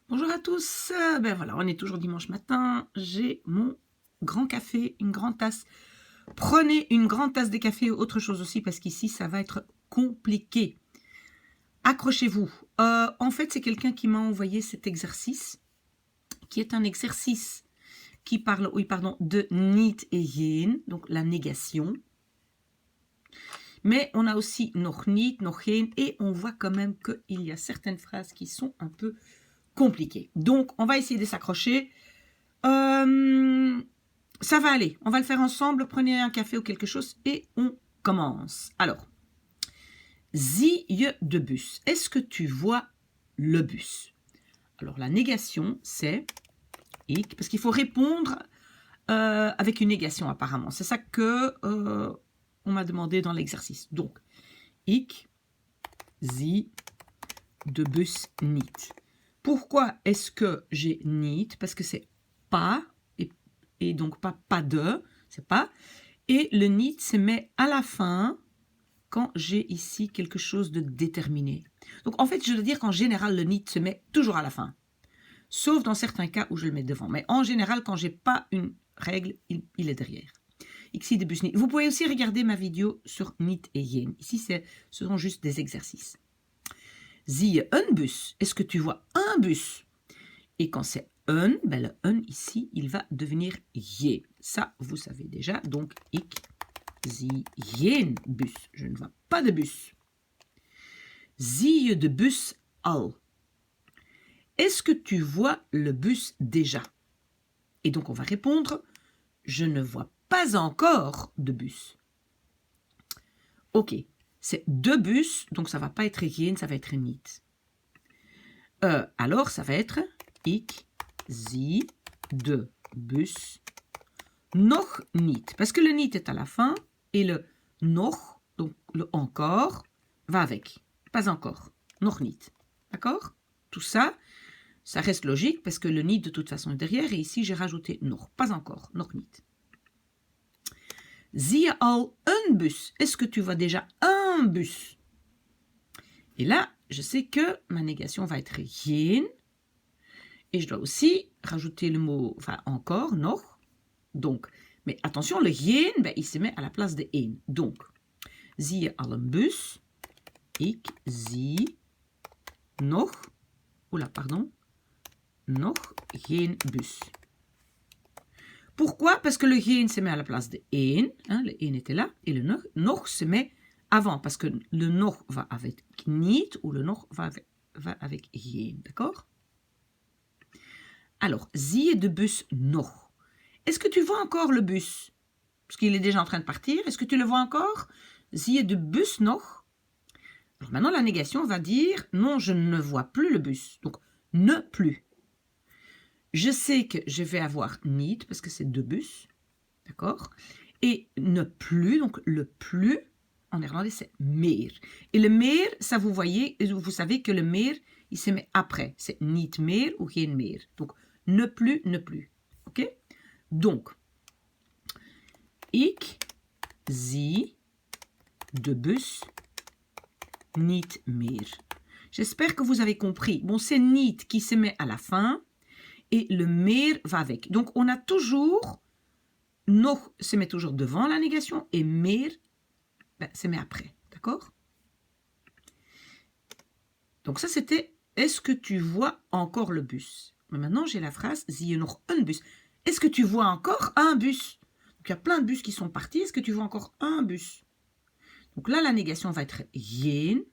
Bonjour à tous, ben voilà, on est toujours dimanche matin, j'ai mon grand café, une grande tasse. Prenez une grande tasse de café ou autre chose aussi parce qu'ici ça va être compliqué. Accrochez-vous. En fait, c'est quelqu'un qui m'a envoyé cet exercice, qui est un exercice qui parle, de niet et jen, donc la négation. Mais on a aussi nog niet, nog geen, et on voit quand même qu'il y a certaines phrases qui sont un peu compliquées. Donc, on va essayer de s'accrocher. Ça va aller. On va le faire ensemble. Prenez un café ou quelque chose et on commence. Alors, zie je de bus. Est-ce que tu vois le bus? Alors, la négation, c'est ik, parce qu'il faut répondre avec une négation apparemment. C'est ça que on m'a demandé dans l'exercice. Donc, ik zie de bus niet. Pourquoi est-ce que j'ai niet? Parce que c'est pas, et donc pas de, c'est pas. Et le niet se met à la fin quand j'ai ici quelque chose de déterminé. Donc en fait, je veux dire qu'en général, le niet se met toujours à la fin. Sauf dans certains cas où je le mets devant. Mais en général, quand j'ai pas une règle, il est derrière. Ici, de bus niet. Vous pouvez aussi regarder ma vidéo sur niet et jen. Ici, ce sont juste des exercices. Zie je een bus? Est-ce que tu vois un bus? Et quand c'est un, ben le un ici, il va devenir je. Ça, vous savez déjà. Donc, ik zie geen bus. Je ne vois pas de bus. Zie je de bus al? Est-ce que tu vois le bus déjà? Et donc, on va répondre, je ne vois pas encore de bus. Ok, c'est deux bus, donc ça ne va pas être geen, ça va être niet. Alors, ça va être ik zie de bus nog niet. Parce que le niet est à la fin et le nog, donc le encore, va avec. Pas encore. Nog niet. D'accord? Tout ça, ça reste logique parce que le niet de toute façon est derrière et ici j'ai rajouté nog. Pas encore. Nog niet. Zie je al een bus? Est-ce que tu vois déjà un bus? Et là, je sais que ma négation va être geen. Et je dois aussi rajouter le mot, enfin encore, nog. Donc, mais attention, le geen, ben, il se met à la place de een. Donc, zie je al een bus? Ik zie nog, nog geen bus. Pourquoi? Parce que le geen se met à la place de een, hein, le een était là, et le nog se met avant, parce que le nog va avec niet, ou le nog va avec geen, d'accord? Alors, zie je de bus nog? Est-ce que tu vois encore le bus? Parce qu'il est déjà en train de partir. Est-ce que tu le vois encore? Zie je de bus nog? Alors maintenant, la négation va dire, non, je ne vois plus le bus. Donc, ne plus. Je sais que je vais avoir niet, parce que c'est deux bus. D'accord? Et ne plus, donc le plus, en néerlandais, c'est meer. Et le meer, ça vous voyez, vous savez que le meer, il se met après. C'est niet meer ou geen meer. Donc, ne plus, ne plus. Ok? Donc, ik zie de bus niet meer. J'espère que vous avez compris. Bon, c'est niet qui se met à la fin et le meer va avec. Donc, on a toujours, nog se met toujours devant la négation et meer ben, se met après. D'accord? Donc, ça, c'était est-ce que tu vois encore le bus? Mais maintenant, j'ai la phrase zie je nog een bus. Est-ce que tu vois encore un bus? Donc, il y a plein de bus qui sont partis. Est-ce que tu vois encore un bus? Donc là, la négation va être geen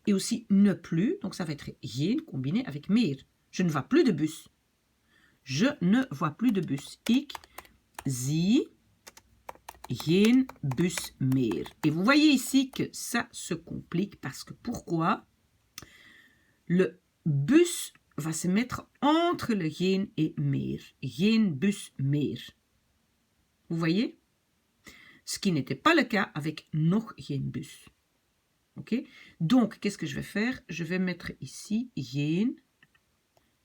et aussi ne plus. Donc, ça va être geen combiné avec meer. Je ne vois plus de bus. Je ne vois plus de bus. Ik zie geen bus meer. Et vous voyez ici que ça se complique parce que pourquoi? Le bus va se mettre entre le geen et meer. Geen bus meer. Vous voyez? Ce qui n'était pas le cas avec nog geen bus. Ok? Donc, qu'est-ce que je vais faire? Je vais mettre ici geen,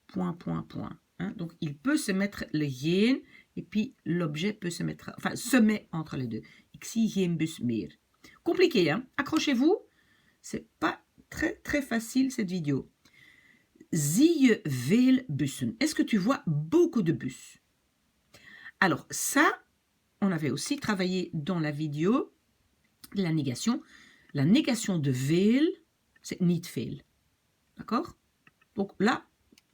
point, point, point. Hein? Donc, il peut se mettre le geen et puis l'objet peut se mettre, enfin, se met entre les deux. Ik zie geen bus meer. Compliqué, hein? Accrochez-vous. C'est pas très, très facile cette vidéo. zie je veel bussen? Est-ce que tu vois beaucoup de bus? Alors ça, on avait aussi travaillé dans la vidéo la négation. La négation de veel, c'est niet veel. D'accord? Donc là,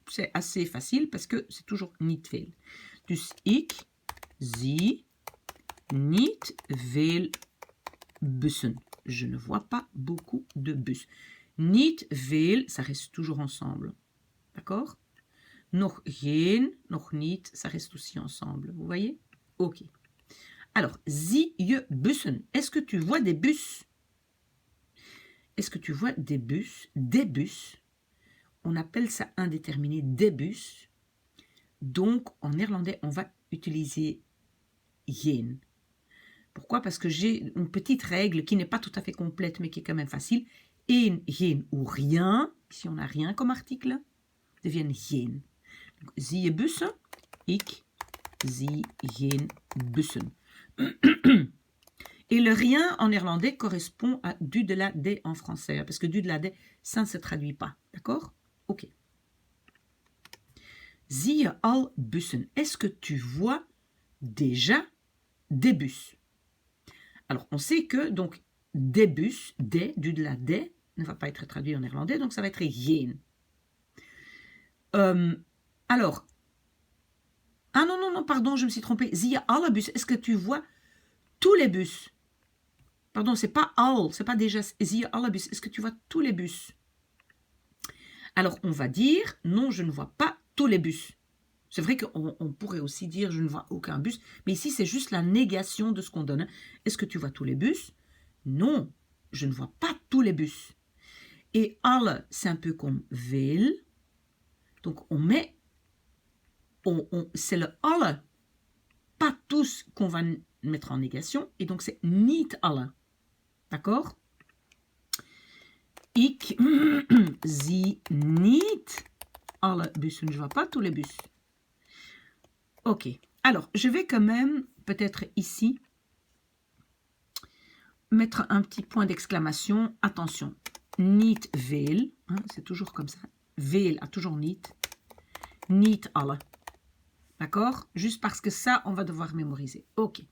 c'est assez facile parce que c'est toujours niet veel. Dus ik zie niet veel bussen. Je ne vois pas beaucoup de bus. Niet veel, ça reste toujours ensemble. D'accord? Nog geen, nog niet, ça reste aussi ensemble. Vous voyez? Ok. Alors, zie je bussen? Est-ce que tu vois des bus? Est-ce que tu vois des bus? Des bus. On appelle ça indéterminé des bus. Donc, en néerlandais, on va utiliser geen. Pourquoi? Parce que j'ai une petite règle qui n'est pas tout à fait complète, mais qui est quand même facile. Een, geen ou rien. Si on n'a rien comme article, deviennent geen. Donc, zie je bussen? Ik zie geen bussen. Et le rien en néerlandais correspond à du, de, la, des en français. Parce que du, de, la, des, ça ne se traduit pas. D'accord? Ok. Zie je al bussen? Est-ce que tu vois déjà des bus? Alors, on sait que donc des bus, des, du, de, la, des, ne va pas être traduit en néerlandais, donc ça va être geen. Alors, ah non, pardon, je me suis trompée. Zie je alle bus? Est-ce que tu vois tous les bus? Pardon, c'est pas al, c'est pas déjà zie je alle bus. Est-ce que tu vois tous les bus? Alors, on va dire, non, je ne vois pas tous les bus. C'est vrai qu'on pourrait aussi dire, je ne vois aucun bus, mais ici, c'est juste la négation de ce qu'on donne. Est-ce que tu vois tous les bus? Non, je ne vois pas tous les bus. Et alle, c'est un peu comme veel. Donc, on met, c'est le alle, pas tous qu'on va mettre en négation, et donc c'est niet alle. D'accord? Ik zie niet alle bussen. Je ne vois pas tous les bus. Ok. Alors, je vais quand même, peut-être ici, mettre un petit point d'exclamation. Attention. Niet veel. Hein, c'est toujours comme ça. Veel a toujours niet. Niet alle. D'accord? Juste parce que ça, on va devoir mémoriser. Ok.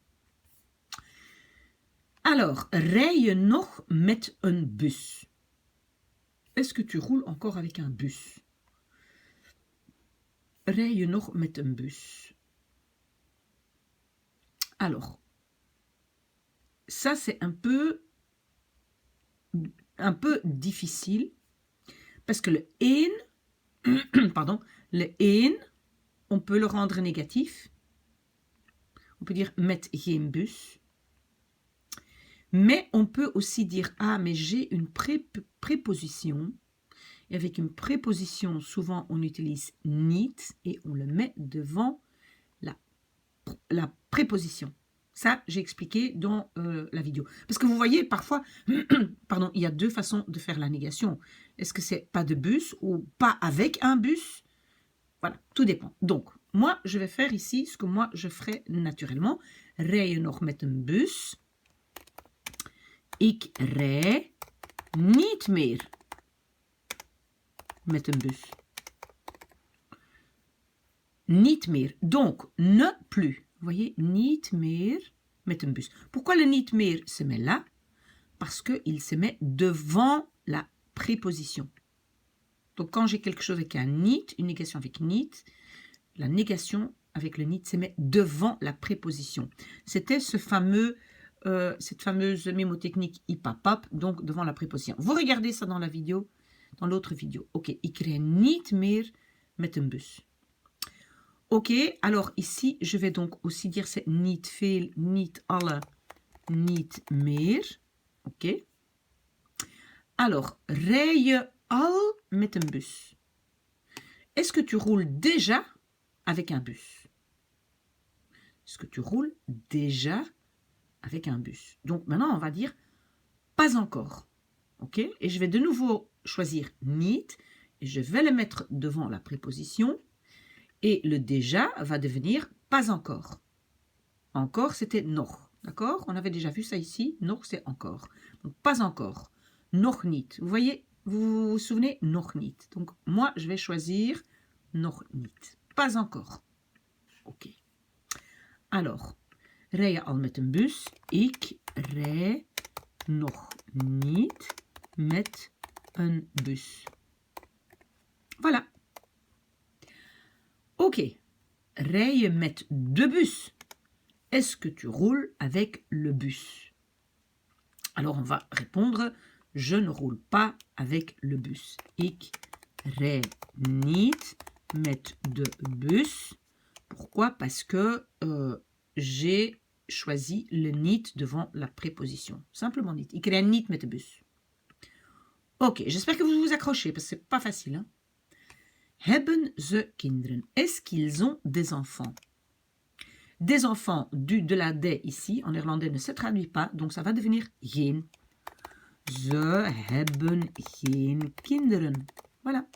Alors, rij je nog met een bus? Est-ce que tu roules encore avec un bus? Rij je nog met een bus? Alors, ça c'est un peu difficile parce que le een, pardon, le een, on peut le rendre négatif. On peut dire met geen bus. Mais on peut aussi dire ah, mais j'ai une préposition. Et avec une préposition, souvent on utilise niet et on le met devant la préposition. Ça, j'ai expliqué dans la vidéo. Parce que vous voyez, parfois, pardon, il y a deux façons de faire la négation. Est-ce que c'est pas de bus ou pas avec un bus? Voilà, tout dépend. Donc, moi, je vais faire ici ce que moi, je ferai naturellement. Rij je nog met een bus? Ik rij niet meer met een bus. Niet meer. Donc, ne plus. Vous voyez, niet meer met een bus. Pourquoi le niet meer se met là? Parce qu'il se met devant la préposition. Donc, quand j'ai quelque chose avec un niet, une négation avec niet, la négation avec le niet se met devant la préposition. C'était cette fameuse mémotechnique ipapap, donc devant la préposition. Vous regardez ça dans la vidéo, dans l'autre vidéo. Ok, ik rij niet meer met een bus. Ok, alors ici, je vais donc aussi dire c'est niet veel, niet alle, niet meer. Ok. Alors, rij je al met een bus? Est-ce que tu roules déjà avec un bus? Est-ce que tu roules déjà avec un bus? Donc maintenant, on va dire pas encore. Ok? Et je vais de nouveau choisir niet et je vais le mettre devant la préposition. Et le déjà va devenir pas encore. Encore, c'était nog. D'accord? On avait déjà vu ça ici. Nog, c'est encore. Donc, pas encore. Nog niet. Vous voyez, Vous vous souvenez? Nog niet. Donc, moi, je vais choisir nog niet. Pas encore. Ok. Alors, rij je al met een bus? Ik rij nog niet met een bus. Voilà. Ok. Rij je met de bus? Est-ce que tu roules avec le bus? Alors, on va répondre, je ne roule pas avec le bus. Ik rij niet met de bus. Pourquoi? Parce que j'ai choisi le niet devant la préposition. Simplement niet. Ik rij niet met de bus. Ok, j'espère que vous vous accrochez, parce que c'est pas facile. Hein? Hebben ze kinderen? Est-ce qu'ils ont des enfants? Des enfants, du de la de ici, en néerlandais ne se traduit pas, donc ça va devenir geen. Ze hebben geen kinderen. Voilà.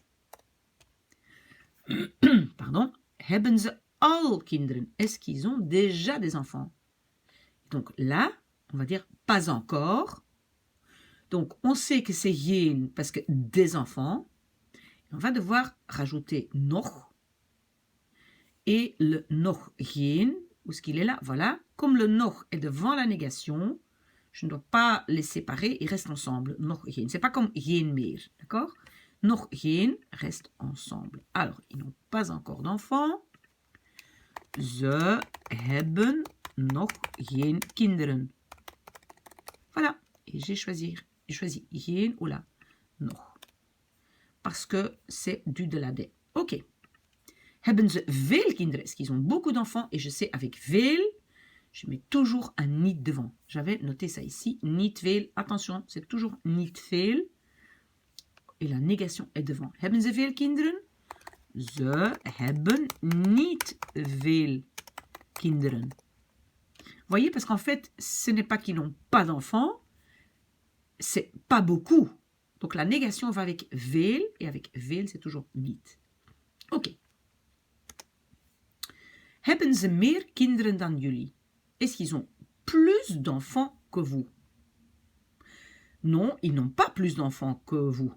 Pardon. Hebben ze al kinderen? Est-ce qu'ils ont déjà des enfants? Donc là, on va dire pas encore. Donc on sait que c'est geen parce que des enfants. On va devoir rajouter nog. Et le nog geen, où est-ce qu'il est là? Voilà. Comme le nog est devant la négation, je ne dois pas les séparer, ils restent ensemble. Nog geen. C'est pas comme geen meer. D'accord? Nog geen reste ensemble. Alors, ils n'ont pas encore d'enfants. Ze hebben nog geen kinderen. Voilà. Et j'ai choisi geen ou là. Nog. Parce que c'est du de la de. Ok. Hebben ze veel kinderen? Est-ce qu'ils ont beaucoup d'enfants? Et je sais, avec veel, je mets toujours un niet devant. J'avais noté ça ici. Niet veel. Attention, c'est toujours niet veel. Et la négation est devant. Hebben ze veel kinderen? Ze hebben niet veel kinderen. Vous voyez, parce qu'en fait, ce n'est pas qu'ils n'ont pas d'enfants, c'est pas beaucoup. Donc la négation va avec veel, et avec veel, c'est toujours niet. Ok. Hebben ze meer kinderen dan jullie? Est-ce qu'ils ont plus d'enfants que vous? Non, ils n'ont pas plus d'enfants que vous.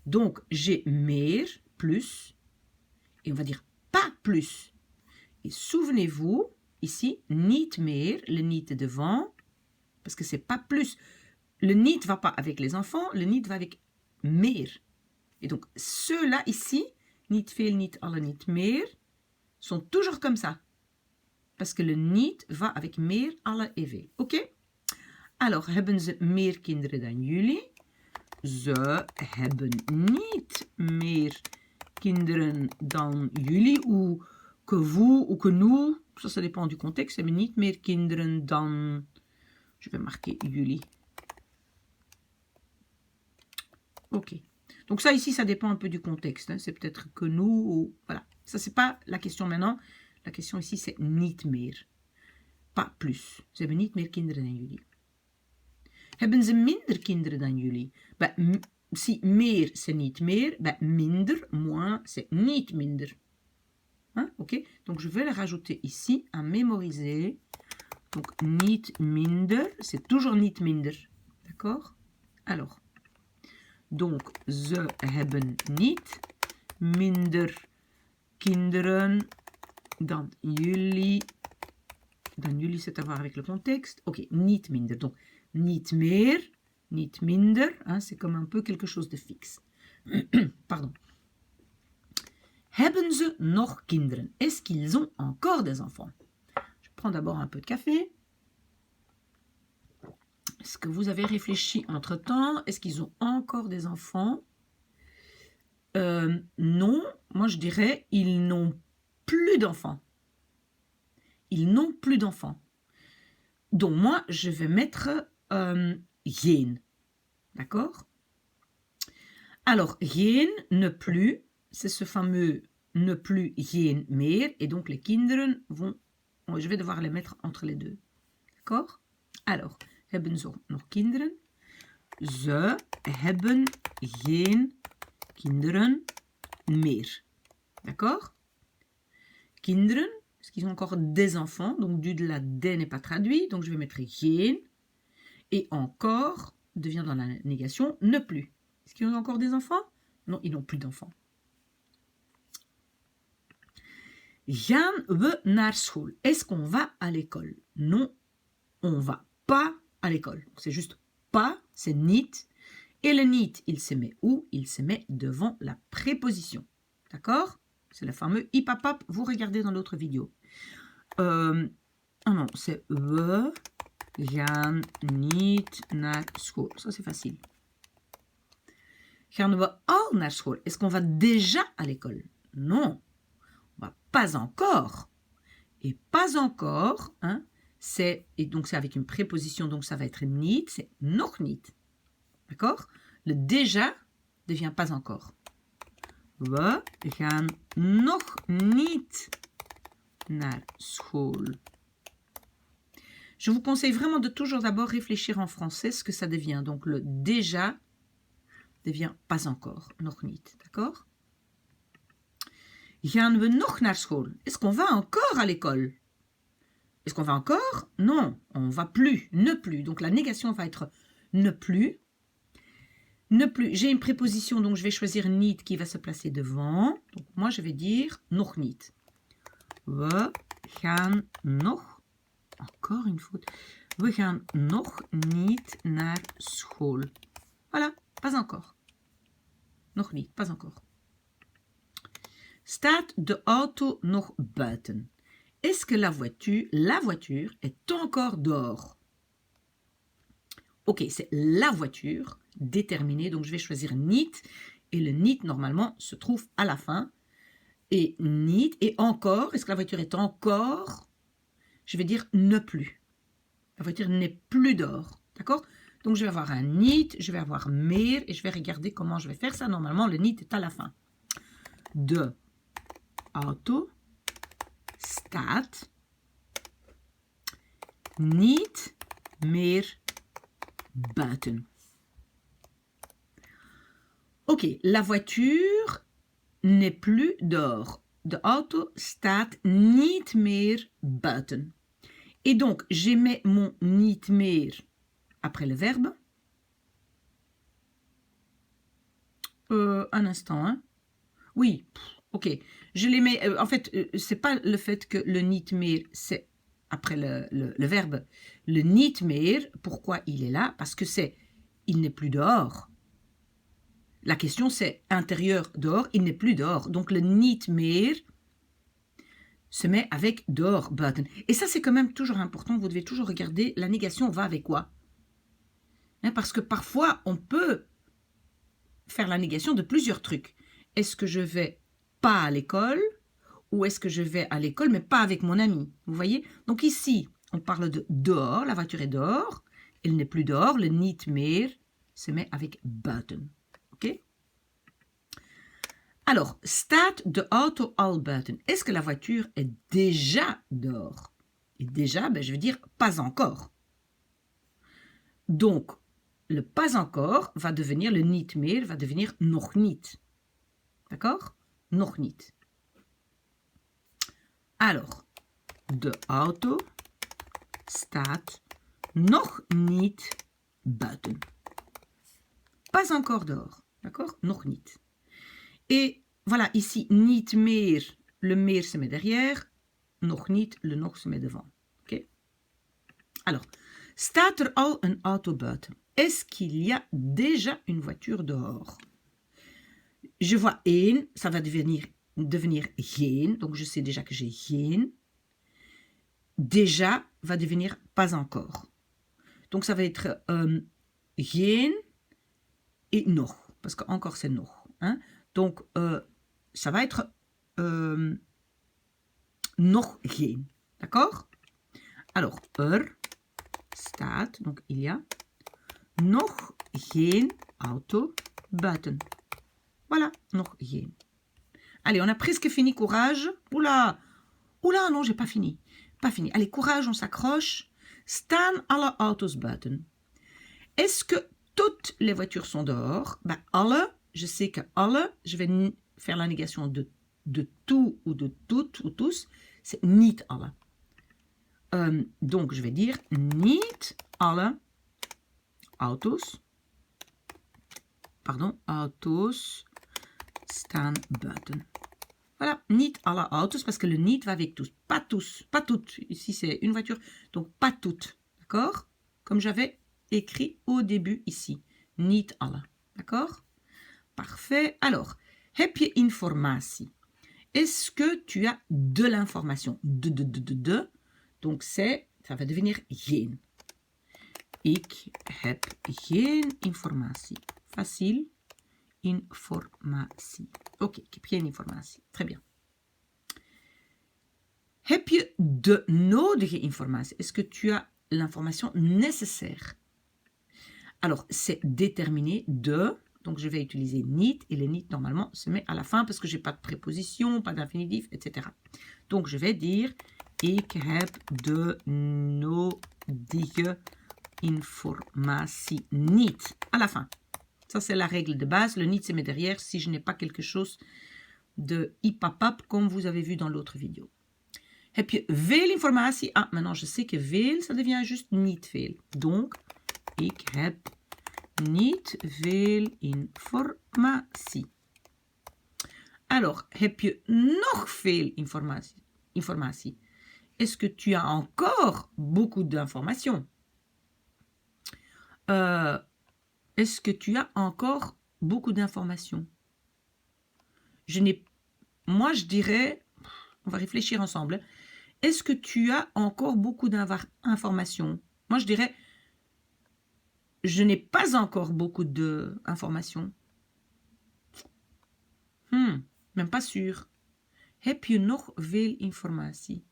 Donc, j'ai meer, plus, et on va dire pas plus. Et souvenez-vous, ici, niet meer, le niet est devant, parce que c'est pas plus. Le niet va pas avec les enfants, le niet va avec meer. Et donc, ceux-là ici, niet veel, niet alle, niet meer, sont toujours comme ça. Parce que le niet va avec meer, alle et veel. Ok? Alors, hebben ze meer kinderen dan jullie? Ze hebben niet meer kinderen dan jullie, ou que vous, ou que nous. Ça dépend du contexte. Ze hebben niet meer kinderen dan... Je vais marquer jullie. Ok. Donc ça ici, ça dépend un peu du contexte. Hein. C'est peut-être que nous, ou... Voilà. Ça, c'est pas la question maintenant. La question ici, c'est niet meer. Pas plus. Ze hebben niet meer kinderen dan jullie. Hebben ze minder kinderen dan jullie? Ben, si meer, c'est niet meer. Ben, minder, moins, c'est niet minder. Hein? Ok? Donc, je vais le rajouter ici, à mémoriser. Donc, niet minder, c'est toujours niet minder. D'accord? Alors, donc, ze hebben niet minder kinderen dan jullie. Dan jullie, c'est à voir avec le contexte. Ok, niet minder. Donc, niet meer, niet minder. Hein, c'est comme un peu quelque chose de fixe. Pardon. Hebben ze nog kinderen? Est-ce qu'ils ont encore des enfants? Je prends d'abord un peu de café. Est-ce que vous avez réfléchi entre-temps? Est-ce qu'ils ont encore des enfants? Non, moi je dirais ils n'ont plus d'enfants. Ils n'ont plus d'enfants. Donc moi, je vais mettre geen. D'accord? Alors, geen, ne plus, c'est ce fameux ne plus, geen meer. Et donc, les kinderen vont... Je vais devoir les mettre entre les deux. D'accord? Alors, hebben ze nog kinderen? Ze hebben geen kinderen meer. D'accord? Kinderen, est-ce qu'ils ont encore des enfants? Donc, du de la de n'est pas traduit. Donc, je vais mettre geen. Et encore devient dans la négation ne plus. Est-ce qu'ils ont encore des enfants? Non, ils n'ont plus d'enfants. Gaan we naar school? Est-ce qu'on va à l'école? Non, on va pas à l'école. C'est juste pas, c'est niet. Et le niet, il se met où? Il se met devant la préposition. D'accord? C'est le fameux hipapap, vous regardez dans l'autre vidéo. Ah non, c'est we gaan niet naar school. Ça, c'est facile. Gaan we al naar school? Est-ce qu'on va déjà à l'école? Non, on va pas encore. Et pas encore, hein, et donc c'est avec une préposition, donc ça va être niet, c'est nog niet. D'accord? Le déjà devient pas encore. We gaan nog niet naar school. Je vous conseille vraiment de toujours d'abord réfléchir en français ce que ça devient. Donc le déjà devient pas encore, nog niet. D'accord? Gaan we nog naar school? Est-ce qu'on va encore à l'école? Est-ce qu'on va encore? Non, on va plus, ne plus. Donc la négation va être ne plus. Ne plus. J'ai une préposition, donc je vais choisir niet qui va se placer devant. Donc moi je vais dire nog niet. We gaan nog, encore une faute. We gaan nog niet naar school. Voilà, pas encore. Nog niet, pas encore. Staat de auto nog buiten? Est-ce que la voiture est encore dehors? Ok, c'est la voiture déterminée, donc je vais choisir niet. Et le niet, normalement, se trouve à la fin. Et niet, et encore, est-ce que la voiture est encore? Je vais dire ne plus. La voiture n'est plus dehors, d'accord? Donc je vais avoir un niet, je vais avoir meer, et je vais regarder comment je vais faire ça. Normalement, le niet est à la fin. De auto staat niet meer buiten. Ok, la voiture n'est plus dehors. De auto staat niet meer buiten. Et donc, je mets mon niet meer après le verbe. Un instant, hein. Oui, ok. Je les mets, en fait, c'est pas le fait que le niet meer, c'est après le verbe. Le niet meer, pourquoi il est là? Parce que c'est, il n'est plus dehors. La question c'est intérieur, dehors, il n'est plus dehors. Donc le niet meer se met avec dehors, buiten. Et ça c'est quand même toujours important, vous devez toujours regarder la négation va avec quoi. Hein, parce que parfois on peut faire la négation de plusieurs trucs. Est-ce que je vais pas à l'école ou est-ce que je vais à l'école mais pas avec mon ami? Vous voyez? Donc ici on parle de dehors, la voiture est dehors, elle n'est plus dehors, le niet meer se met avec buiten. Ok? Alors, staat de auto al buiten? Est-ce que la voiture est déjà dehors? Et déjà, je veux dire pas encore. Donc, le pas encore va devenir, le niet meer va devenir nog niet. D'accord? Nog niet. Alors, de auto staat nog niet buiten. Pas encore dehors. D'accord? Nog niet. Et voilà, ici, niet meer, le meer se met derrière, nog niet, le nog se met devant. Ok? Alors, staat er al een auto buiten? Est-ce qu'il y a déjà une voiture dehors? Je vois één, ça va devenir geen, donc je sais déjà que j'ai geen. Déjà va devenir pas encore. Donc ça va être geen et nog, parce que encore c'est nog. Hein? Donc, ça va être nog geen. D'accord? Alors, staat, donc il y a, nog geen auto buiten. Voilà, nog geen. Allez, on a presque fini, courage. Oula, oula, non, j'ai pas fini. Pas fini. Allez, courage, on s'accroche. Staan alle auto's buiten? Est-ce que toutes les voitures sont dehors? Ben, alle. Je sais que alle, je vais faire la négation de tout ou de toutes ou tous. C'est niet alle. Donc, je vais dire niet alle auto's auto's staan buiten. Voilà, niet alle auto's, parce que le niet va avec tous. Pas tous, pas toutes. Ici, c'est une voiture, donc pas toutes. D'accord? Comme j'avais écrit au début ici. Niet alle. D'accord? Parfait. Alors, heb je informatie? Est-ce que tu as de l'information? De. Donc, ça va devenir geen. Ik heb geen informatie. Facile. Informatie. Oké, ik heb geen informatie. Très bien. Heb je de nodige informatie? Est-ce que tu as l'information nécessaire? Alors, c'est déterminé de. Donc, je vais utiliser niet. Et le niet, normalement, se met à la fin parce que je n'ai pas de préposition, pas d'infinitif, etc. Donc, je vais dire ik heb de nodige informatie niet. À la fin. Ça, c'est la règle de base. Le niet se met derrière si je n'ai pas quelque chose de hipapap comme vous avez vu dans l'autre vidéo. Heb je veel informatie? Ah, maintenant je sais que veel, ça devient juste niet veel. Donc, ik heb niet veel informatie. Alors, heb je nog veel informatie? Est-ce que tu as encore beaucoup d'informations? Est-ce que tu as encore beaucoup d'informations? Moi, je dirais, on va réfléchir ensemble. Est-ce que tu as encore beaucoup d'informations? Moi, je dirais, je n'ai pas encore beaucoup d'informations. Même pas sûr. Heb je nog veel informatie?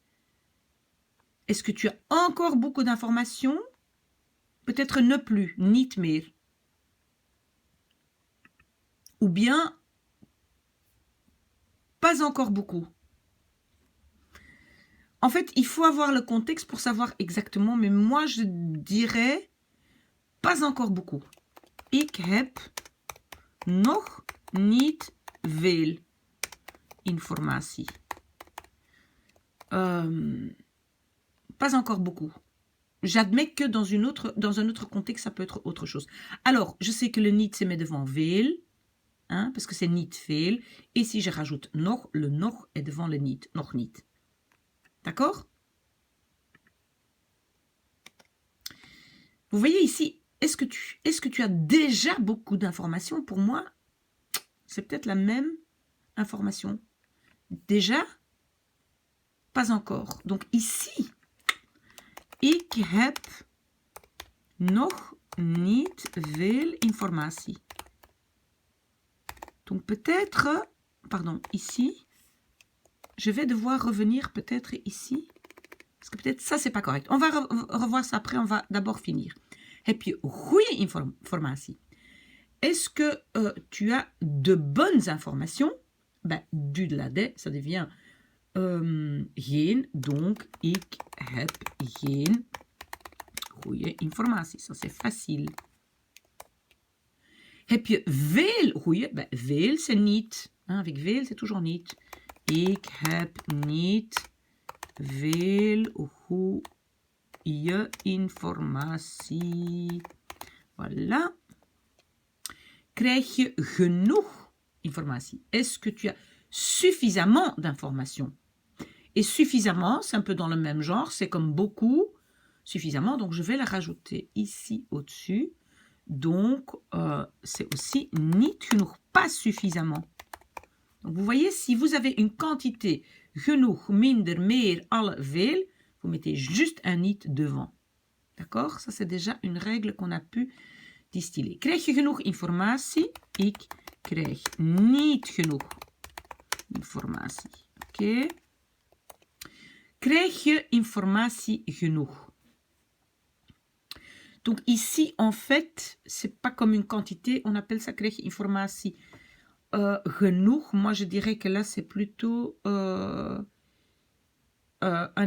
Est-ce que tu as encore beaucoup d'informations? Peut-être ne plus, niet meer. Ou bien, pas encore beaucoup. En fait, il faut avoir le contexte pour savoir exactement, mais moi, je dirais pas encore beaucoup. Ik heb nog niet veel informatie. Pas encore beaucoup. J'admets que dans un autre contexte, ça peut être autre chose. Alors, je sais que le niet se met devant veel, hein, parce que c'est niet veel. Et si je rajoute nog, le nog est devant le niet, nog niet. D'accord? Vous voyez ici, est-ce que tu as déjà beaucoup d'informations? Pour moi, c'est peut-être la même information. Déjà? Pas encore. Donc ici, ik heb nog niet veel informatie. Donc peut-être, pardon, ici, je vais devoir revenir peut-être ici. Parce que peut-être ça, c'est pas correct. On va revoir ça après, on va d'abord finir. Heb je goede informatie? Est-ce que tu as de bonnes informations? Ben, du de la de, ça devient geen. Donc, ik heb geen goede informatie. Ça, c'est facile. Heb je veel goede? Ben, veel, c'est niet. Hein, avec veel, c'est toujours niet. Ik heb niet veel goede informatie. Voilà. Krijg je genoeg informatie? Est-ce que tu as suffisamment d'informations? Et suffisamment, c'est un peu dans le même genre, c'est comme beaucoup, suffisamment, donc je vais la rajouter ici au-dessus. Donc, c'est aussi niet genoeg, pas suffisamment. Donc, vous voyez, si vous avez une quantité, genoeg, minder, meer, alle, veel, vous mettez juste un niet devant. D'accord? Ça, c'est déjà une règle qu'on a pu distiller. Krijg je genoeg informatie? Ik krijg niet genoeg informatie. Oké. Krijg je informatie genoeg? Donc ici, en fait, c'est pas comme une quantité. On appelle ça krijg je informatie genoeg. Moi, je dirais que là, c'est plutôt un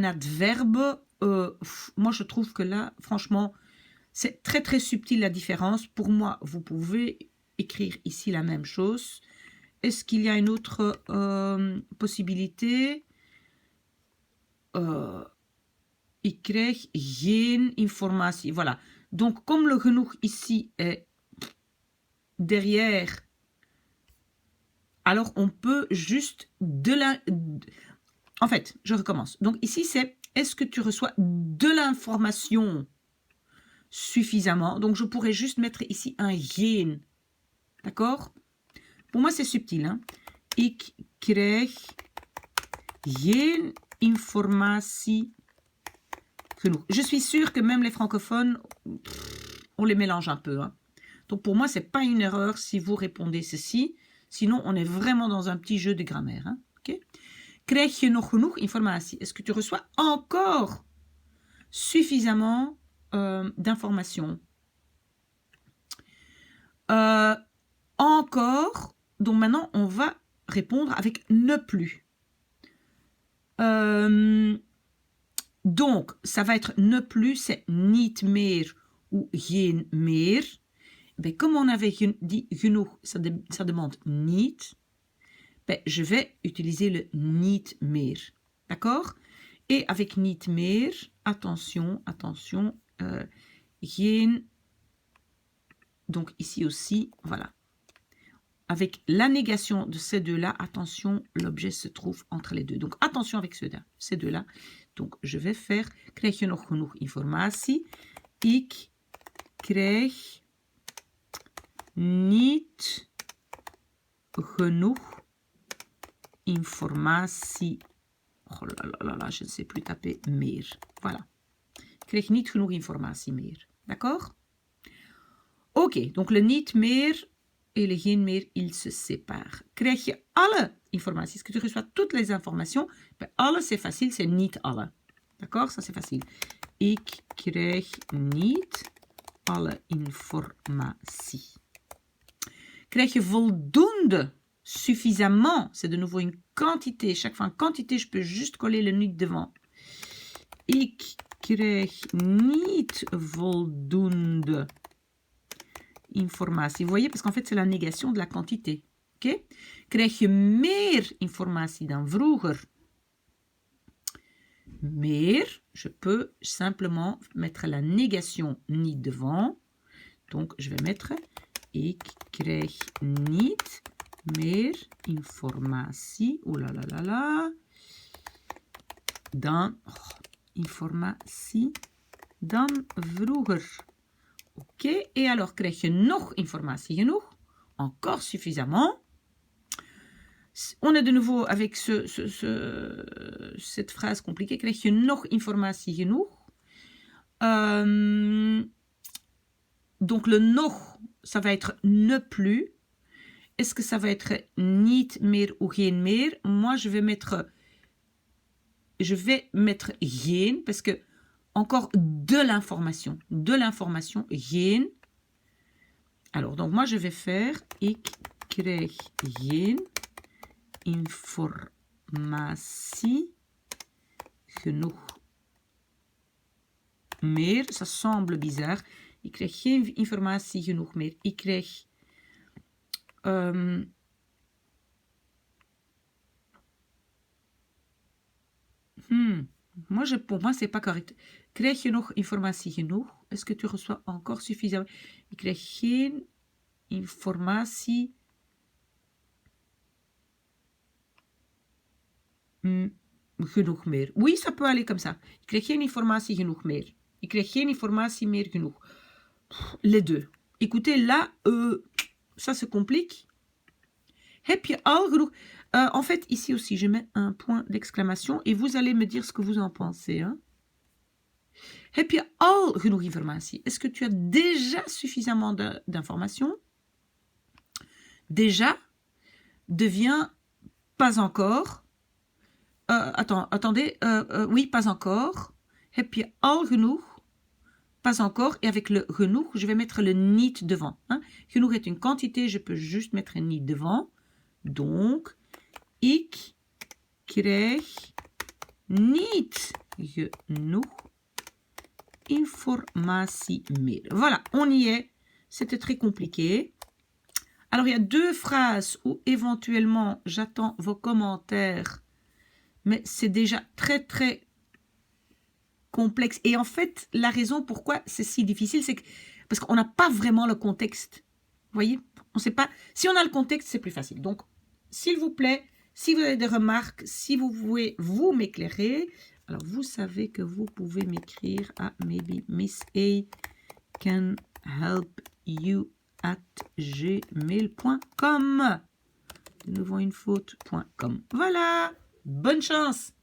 adverbe. Moi, je trouve que là, franchement, c'est très, très subtil la différence. Pour moi, vous pouvez écrire ici la même chose. Est-ce qu'il y a une autre possibilité? Ik krijg geen informatie. Voilà. Donc, comme le genoeg ici est derrière, alors on peut juste en fait, je recommence. Donc ici, c'est est-ce que tu reçois de l'information suffisamment? Donc je pourrais juste mettre ici un geen. D'accord? Pour moi, c'est subtil. Hein? Ik krijg geen informatie genoeg. Je suis sûre que même les francophones, on les mélange un peu. Hein? Donc pour moi, ce n'est pas une erreur si vous répondez ceci. Sinon, on est vraiment dans un petit jeu de grammaire. Hein? Okay? Krijg je nog genoeg informatie? Est-ce que tu reçois encore suffisamment d'informations? Encore. Donc maintenant, on va répondre avec ne plus. Donc, ça va être ne plus, c'est niet meer ou geen meer. Ben, comme on avait dit genoeg, ça demande niet. Ben, je vais utiliser le niet meer. D'accord? Et avec niet meer, attention, attention, geen. Donc ici aussi, voilà. Avec la négation de ces deux-là, attention, l'objet se trouve entre les deux. Donc attention avec ces deux-là. Donc je vais faire, krijg je nog genoeg informatie? Ik krijg niet genoeg informatie. Oh là là, je ne sais plus taper meer. Voilà. Ik krijg niet genoeg informatie meer. D'accord? Ok, donc le niet meer et le geen meer, ils se séparent. Krijg je alle informaties? Est-ce que tu reçois toutes les informations? Ben, alle, c'est facile, c'est niet alle. D'accord? Ça, c'est facile. Ik krijg niet alle informatie. Krijg je voldoende? Suffisamment? C'est de nouveau une quantité. Chaque fois, une quantité, je peux juste coller le niet devant. Ik krijg niet voldoende informatie. Vous voyez, parce qu'en fait, c'est la négation de la quantité. Ok? Krijg je meer informatie dan vroeger? Meer, je peux simplement mettre la négation niet devant. Donc, je vais mettre ik krijg niet meer informatie. Oh là là là là. Dan informatie dan vroeger. Ok, et alors krijg je nog informatie genoeg? Encore suffisamment. On est de nouveau avec cette phrase compliquée. Krijg je nog informatie genoeg? Donc le nog, ça va être ne plus. Est-ce que ça va être niet meer ou geen meer? Moi, je vais mettre geen parce que encore de l'information, geen. Alors, donc moi, je vais faire ik krijg geen informatie genoeg meer. Ça semble bizarre. Ik krijg geen informatie genoeg meer. Ik krijg pour moi, c'est pas correct. Krijg je nog informatie genoeg? Est-ce que tu reçois encore suffisamment? Ik krijg geen informatie genoeg meer. Oui, ça peut aller comme ça. Ik krijg geen informatie genoeg meer. Ik krijg geen informatie meer genoeg. Les deux. Écoutez, là, ça se complique. Heb je al genoeg? En fait, ici aussi, je mets un point d'exclamation et vous allez me dire ce que vous en pensez. Hein? Heb je al genoeg informatie? Est-ce que tu as déjà suffisamment d'informations? Déjà devient pas encore. Attendez. Oui, pas encore. Heb je al genoeg? Pas encore. Et avec le genoeg, je vais mettre le niet devant. Hein? Genoeg est une quantité, je peux juste mettre un niet devant. Donc, ik krijg niet genoeg informatie meer. Voilà, on y est. C'était très compliqué. Alors, il y a deux phrases où éventuellement j'attends vos commentaires, mais c'est déjà très, très complexe. Et en fait, la raison pourquoi c'est si difficile, c'est que parce qu'on n'a pas vraiment le contexte. Vous voyez, On sait pas. Si on a le contexte, c'est plus facile. Donc, s'il vous plaît, si vous avez des remarques, si vous pouvez vous m'éclairer, alors vous savez que vous pouvez m'écrire à maybe Miss A can help you at gmail.com. De nouveau une faute.com. Voilà. Bonne chance.